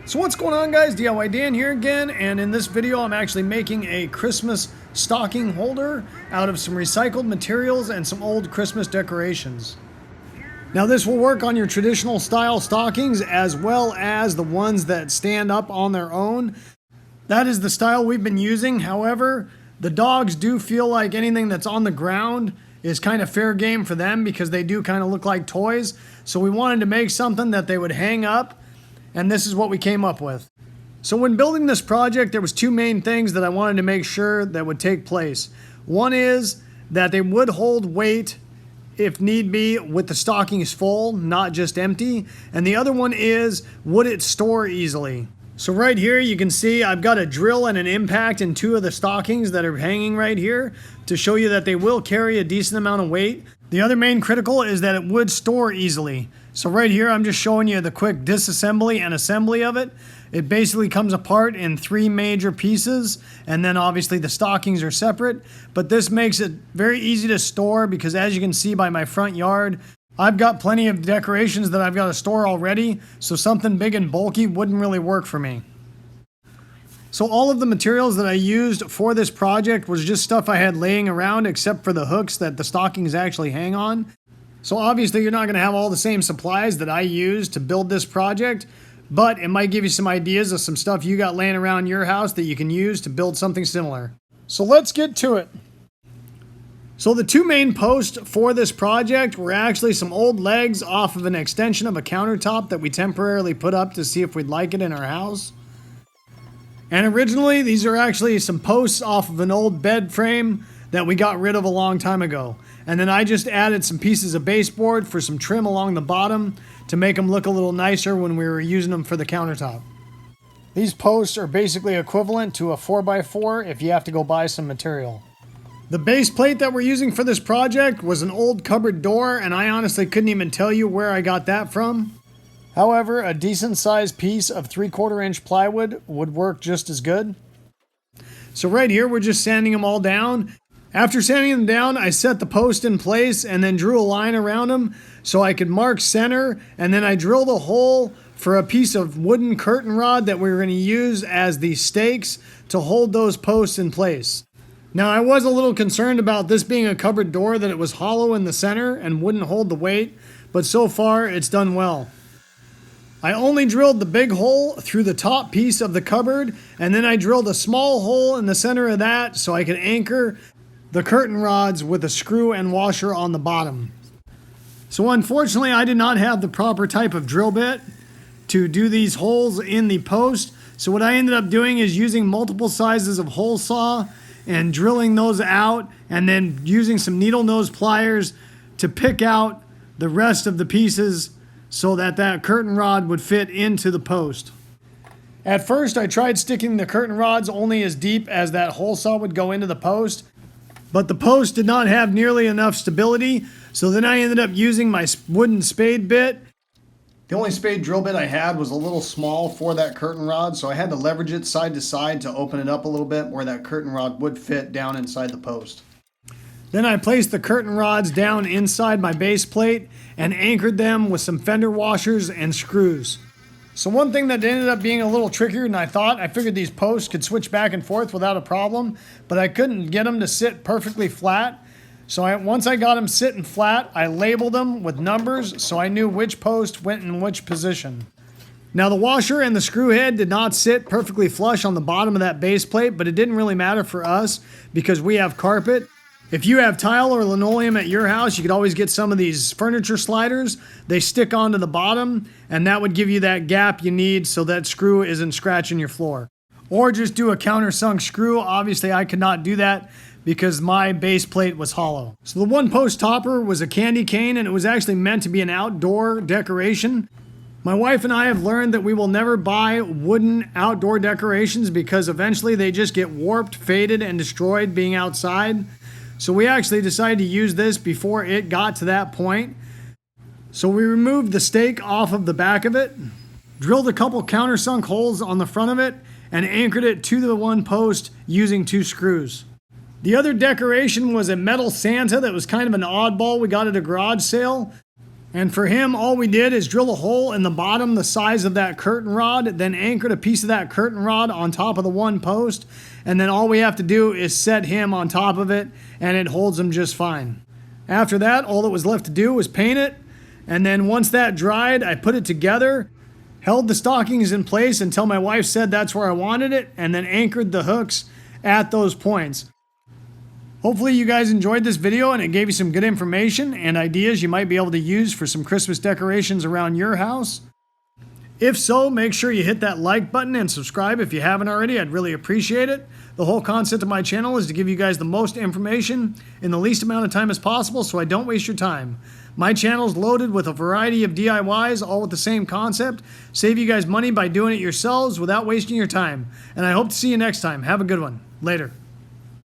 So what's going on, guys? DIY Dan here again, and in this video I'm actually making a Christmas stocking holder out of some recycled materials and some old Christmas decorations. Now this will work on your traditional style stockings as well as the ones that stand up on their own. That is the style we've been using. However, the dogs do feel like anything that's on the ground is kind of fair game for them because they do kind of look like toys. So we wanted to make something that they would hang up. And this is what we came up with. So when building this project, there was two main things that I wanted to make sure that would take place. One is that they would hold weight if need be with the stockings full, not just empty. And the other one is, would it store easily? So right here you can see I've got a drill and an impact in two of the stockings that are hanging right here to show you that they will carry a decent amount of weight. The other main critical is that it would store easily. So right here, I'm just showing you the quick disassembly and assembly of it. It basically comes apart in three major pieces, and then obviously the stockings are separate. But this makes it very easy to store because as you can see by my front yard, I've got plenty of decorations that I've got to store already, so something big and bulky wouldn't really work for me. So all of the materials that I used for this project was just stuff I had laying around except for the hooks that the stockings actually hang on. So obviously you're not going to have all the same supplies that I used to build this project, but it might give you some ideas of some stuff you got laying around your house that you can use to build something similar. So let's get to it. So the two main posts for this project were actually some old legs off of an extension of a countertop that we temporarily put up to see if we'd like it in our house. And originally these are actually some posts off of an old bed frame that we got rid of a long time ago. And then I just added some pieces of baseboard for some trim along the bottom to make them look a little nicer when we were using them for the countertop. These posts are basically equivalent to a 4x4 if you have to go buy some material. The base plate that we're using for this project was an old cupboard door, and I honestly couldn't even tell you where I got that from. However, a decent sized piece of 3/4 inch plywood would work just as good. So right here we're just sanding them all down. After sanding them down, I set the post in place and then drew a line around them so I could mark center, and then I drilled a hole for a piece of wooden curtain rod that we were going to use as the stakes to hold those posts in place. Now I was a little concerned about this being a cupboard door, that it was hollow in the center and wouldn't hold the weight, but so far it's done well. I only drilled the big hole through the top piece of the cupboard, and then I drilled a small hole in the center of that so I could anchor the curtain rods with a screw and washer on the bottom. So unfortunately I did not have the proper type of drill bit to do these holes in the post. So what I ended up doing is using multiple sizes of hole saw and drilling those out, and then using some needle nose pliers to pick out the rest of the pieces so that that curtain rod would fit into the post. At first I tried sticking the curtain rods only as deep as that hole saw would go into the post, but the post did not have nearly enough stability, so then I ended up using my wooden spade bit. The only spade drill bit I had was a little small for that curtain rod, so I had to leverage it side to side to open it up a little bit where that curtain rod would fit down inside the post. Then I placed the curtain rods down inside my base plate and anchored them with some fender washers and screws. So one thing that ended up being a little trickier than I thought, I figured these posts could switch back and forth without a problem, but I couldn't get them to sit perfectly flat. So once I got them sitting flat, I labeled them with numbers so I knew which post went in which position. Now the washer and the screw head did not sit perfectly flush on the bottom of that base plate, but it didn't really matter for us because we have carpet. If you have tile or linoleum at your house, you could always get some of these furniture sliders. They stick onto the bottom, and that would give you that gap you need so that screw isn't scratching your floor. Or just do a countersunk screw. Obviously, I could not do that because my base plate was hollow. So the one post topper was a candy cane, and it was actually meant to be an outdoor decoration. My wife and I have learned that we will never buy wooden outdoor decorations because eventually they just get warped, faded, and destroyed being outside. So we actually decided to use this before it got to that point. So we removed the stake off of the back of it, drilled a couple countersunk holes on the front of it, and anchored it to the one post using 2 screws. The other decoration was a metal Santa that was kind of an oddball we got at a garage sale. And for him, all we did is drill a hole in the bottom the size of that curtain rod, then anchored a piece of that curtain rod on top of the one post, and then all we have to do is set him on top of it, and it holds him just fine. After that, all that was left to do was paint it, and then once that dried, I put it together, held the stockings in place until my wife said that's where I wanted it, and then anchored the hooks at those points. Hopefully you guys enjoyed this video and it gave you some good information and ideas you might be able to use for some Christmas decorations around your house. If so, make sure you hit that like button and subscribe if you haven't already. I'd really appreciate it. The whole concept of my channel is to give you guys the most information in the least amount of time as possible so I don't waste your time. My channel is loaded with a variety of DIYs, all with the same concept. Save you guys money by doing it yourselves without wasting your time. And I hope to see you next time. Have a good one. Later.